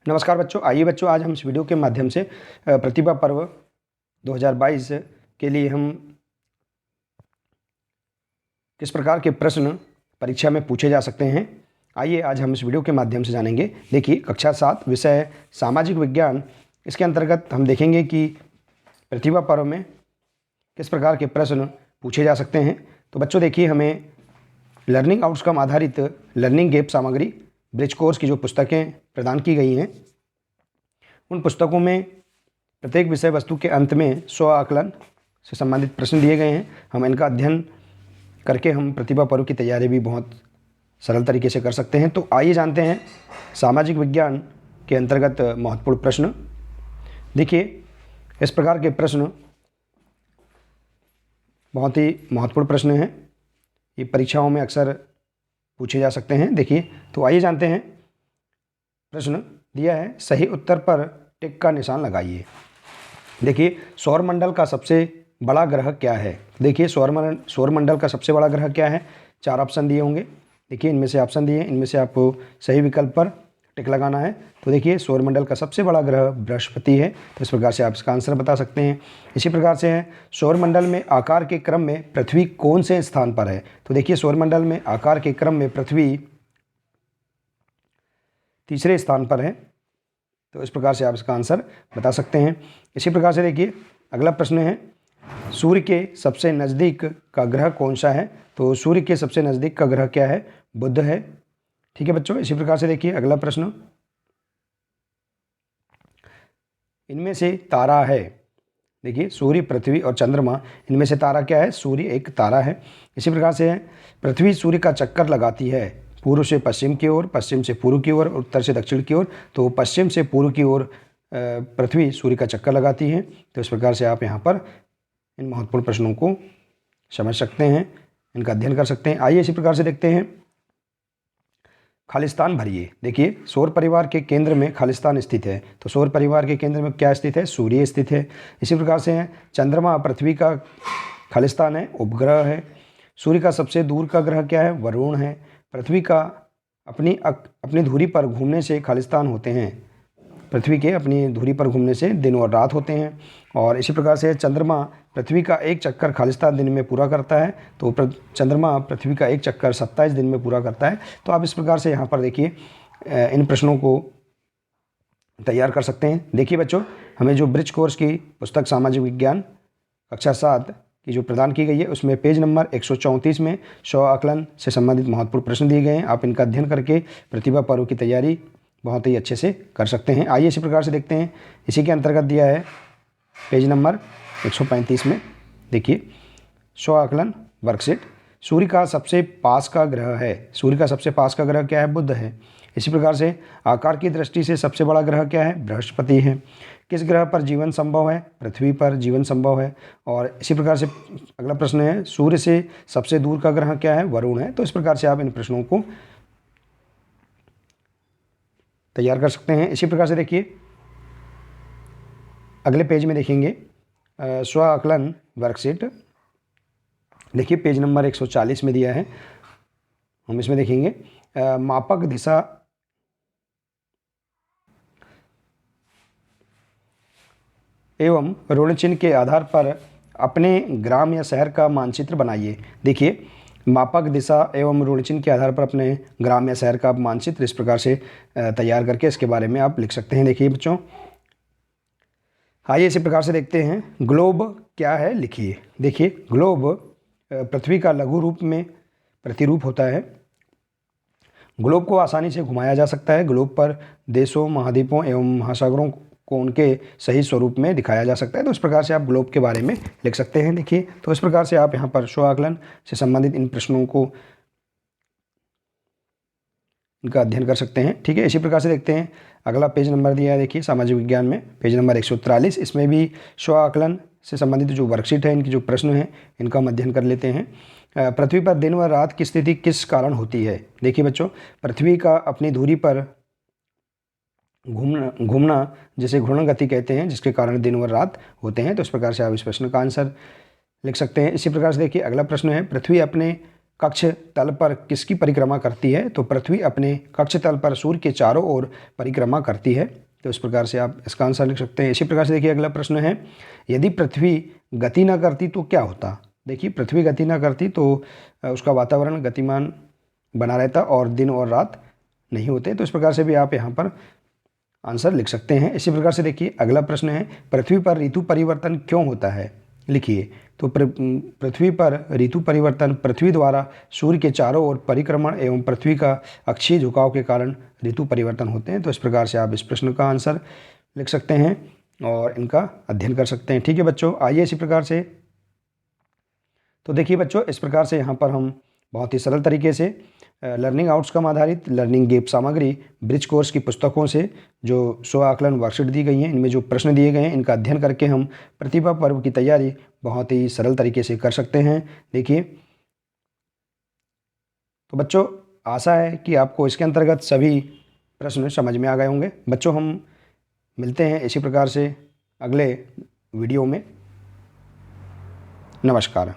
नमस्कार बच्चों, आइए बच्चों आज हम इस वीडियो के माध्यम से प्रतिभा पर्व 2022 के लिए हम किस प्रकार के प्रश्न परीक्षा में पूछे जा सकते हैं, आइए आज हम इस वीडियो के माध्यम से जानेंगे। देखिए, कक्षा 7 विषय सामाजिक विज्ञान, इसके अंतर्गत हम देखेंगे कि प्रतिभा पर्व में किस प्रकार के प्रश्न पूछे जा सकते हैं। तो बच्चों देखिए, हमें लर्निंग आउटकम आधारित लर्निंग गैप सामग्री ब्रिज कोर्स की जो पुस्तकें प्रदान की गई हैं, उन पुस्तकों में प्रत्येक विषय वस्तु के अंत में स्व आकलन से संबंधित प्रश्न दिए गए हैं। हम इनका अध्ययन करके हम प्रतिभा पर्व की तैयारी भी बहुत सरल तरीके से कर सकते हैं। तो आइए जानते हैं सामाजिक विज्ञान के अंतर्गत महत्वपूर्ण प्रश्न। देखिए, इस प्रकार के प्रश्न बहुत ही महत्वपूर्ण प्रश्न हैं, ये परीक्षाओं में अक्सर पूछे जा सकते हैं। देखिए, तो आइए जानते हैं। प्रश्न दिया है, सही उत्तर पर टिक का निशान लगाइए। देखिए, सौरमंडल का सबसे बड़ा ग्रह क्या है? देखिए, सौरमंडल का सबसे बड़ा ग्रह क्या है? 4 ऑप्शन दिए होंगे। देखिए, इनमें से ऑप्शन दिए हैं, इनमें से आपको सही विकल्प पर टिक लगाना है। तो देखिए, सौरमंडल का सबसे बड़ा ग्रह बृहस्पति है। तो इस प्रकार से आप इसका आंसर बता सकते हैं। इसी प्रकार से है, सौरमंडल में आकार के क्रम में पृथ्वी कौन से स्थान पर है? तो देखिए, सौरमंडल में आकार के क्रम में पृथ्वी तीसरे स्थान पर है। तो इस प्रकार से आप इसका आंसर बता सकते हैं। इसी प्रकार से देखिए, अगला प्रश्न है, सूर्य के सबसे नज़दीक का ग्रह कौन सा है? तो सूर्य के सबसे नज़दीक का ग्रह क्या है? बुध है। ठीक है बच्चों, इसी प्रकार से देखिए अगला प्रश्न, इनमें से तारा है। देखिए, सूर्य, पृथ्वी और चंद्रमा, इनमें से तारा क्या है? सूर्य एक तारा है। इसी प्रकार से है, पृथ्वी सूर्य का चक्कर लगाती है पूर्व से पश्चिम की ओर, पश्चिम से पूर्व की ओर, उत्तर से दक्षिण की ओर। तो पश्चिम से पूर्व की ओर पृथ्वी सूर्य का चक्कर लगाती है। तो इस प्रकार से आप यहाँ पर इन महत्वपूर्ण प्रश्नों को समझ सकते हैं, इनका अध्ययन कर सकते हैं। आइए इसी प्रकार से देखते हैं, खालिस्तान भरिए। देखिए, सौर परिवार के केंद्र में खालिस्तान स्थित है। तो सौर परिवार के केंद्र में क्या स्थित है? सूर्य स्थित है। इसी प्रकार से है, चंद्रमा पृथ्वी का खालिस्तान है, उपग्रह है। सूर्य का सबसे दूर का ग्रह क्या है? वरुण है। पृथ्वी का अपनी धुरी पर घूमने से खालिस्तान होते हैं। पृथ्वी के अपनी धुरी पर घूमने से दिन और रात होते हैं। और इसी प्रकार से चंद्रमा पृथ्वी का एक चक्कर खालिस्तान दिन में पूरा करता है। तो चंद्रमा पृथ्वी का एक चक्कर 27 दिन में पूरा करता है। तो आप इस प्रकार से यहाँ पर देखिए इन प्रश्नों को तैयार कर सकते हैं। देखिए बच्चों, हमें जो ब्रिज कोर्स की पुस्तक सामाजिक विज्ञान कक्षा 7 की जो प्रदान की गई है, उसमें पेज नंबर 134 में स्व आकलन से संबंधित महत्वपूर्ण प्रश्न दिए गए हैं। आप इनका अध्ययन करके प्रतिभा पर्व की तैयारी बहुत ही अच्छे से कर सकते हैं। आइए इसी प्रकार से देखते हैं, इसी के अंतर्गत दिया है पेज नंबर 135 में। देखिए, स्व आकलन वर्कशीट, सूर्य का सबसे पास का ग्रह है। सूर्य का सबसे पास का ग्रह क्या है? बुध है। इसी प्रकार से आकार की दृष्टि से सबसे बड़ा ग्रह क्या है? बृहस्पति है। किस ग्रह पर जीवन संभव है? पृथ्वी पर जीवन संभव है। और इसी प्रकार से अगला प्रश्न है, सूर्य से सबसे दूर का ग्रह क्या है? वरुण है। तो इस प्रकार से आप इन प्रश्नों को तैयार कर सकते हैं। इसी प्रकार से देखिए, अगले पेज में देखेंगे स्व आकलन वर्कशीट। देखिए, पेज नंबर 140 में दिया है, हम इसमें देखेंगे मापक दिशा एवं ऋण चिन्ह के आधार पर अपने ग्राम या शहर का मानचित्र बनाइए। देखिए, मापक दिशा एवं ऋण चिन्ह के आधार पर अपने ग्राम या शहर का मानचित्र इस प्रकार से तैयार करके इसके बारे में आप लिख सकते हैं। देखिए बच्चों, आइए इसी प्रकार से देखते हैं, ग्लोब क्या है? लिखिए। देखिए, ग्लोब पृथ्वी का लघु रूप में प्रतिरूप होता है। ग्लोब को आसानी से घुमाया जा सकता है। ग्लोब पर देशों, महाद्वीपों एवं महासागरों को उनके सही स्वरूप में दिखाया जा सकता है। तो इस प्रकार से आप ग्लोब के बारे में लिख सकते हैं। देखिए, तो इस प्रकार से आप यहाँ पर स्व आकलन से संबंधित इन प्रश्नों को इनका अध्ययन कर सकते हैं। ठीक है, इसी प्रकार से देखते हैं, अगला पेज नंबर दिया है। देखिए, सामाजिक विज्ञान में पेज नंबर 143, इसमें भी स्व आकलन से संबंधित जो वर्कशीट है, इनकी जो प्रश्न हैं, इनका हम अध्ययन कर लेते हैं। पृथ्वी पर दिन व रात की स्थिति किस कारण होती है? देखिए बच्चों, पृथ्वी का अपनी धुरी पर घूमना जिसे घूर्णन गति कहते हैं, जिसके कारण दिन व रात होते हैं। तो इस प्रकार से आप इस प्रश्न का आंसर लिख सकते हैं। इसी प्रकार से देखिए, अगला प्रश्न है, पृथ्वी अपने कक्ष तल पर किसकी परिक्रमा करती है? तो पृथ्वी अपने कक्ष तल पर सूर्य के चारों ओर परिक्रमा करती है। तो इस प्रकार से आप इसका आंसर लिख सकते हैं। इसी प्रकार से देखिए अगला प्रश्न है, यदि पृथ्वी गति न करती तो क्या होता? देखिए पृथ्वी गति न करती तो उसका वातावरण गतिमान बना रहता और दिन और रात नहीं होते। तो इस प्रकार से भी आप यहाँ पर आंसर लिख सकते हैं। इसी प्रकार से देखिए अगला प्रश्न है, पृथ्वी पर ऋतु परिवर्तन क्यों होता है? लिखिए। तो पृथ्वी पर ऋतु परिवर्तन पृथ्वी द्वारा सूर्य के चारों ओर परिक्रमण एवं पृथ्वी का अक्षीय झुकाव के कारण ऋतु परिवर्तन होते हैं। तो इस प्रकार से आप इस प्रश्न का आंसर लिख सकते हैं और इनका अध्ययन कर सकते हैं। ठीक है बच्चों, आइए इसी प्रकार से। तो देखिए बच्चों, इस प्रकार से यहाँ पर हम बहुत ही सरल तरीके से लर्निंग आउटकम आधारित लर्निंग गैप सामग्री ब्रिज कोर्स की पुस्तकों से जो स्व आकलन वर्कशीट दी गई हैं, इनमें जो प्रश्न दिए गए हैं, इनका अध्ययन करके हम प्रतिभा पर्व की तैयारी बहुत ही सरल तरीके से कर सकते हैं। देखिए तो बच्चों, आशा है कि आपको इसके अंतर्गत सभी प्रश्न समझ में आ गए होंगे। बच्चों, हम मिलते हैं इसी प्रकार से अगले वीडियो में। नमस्कार।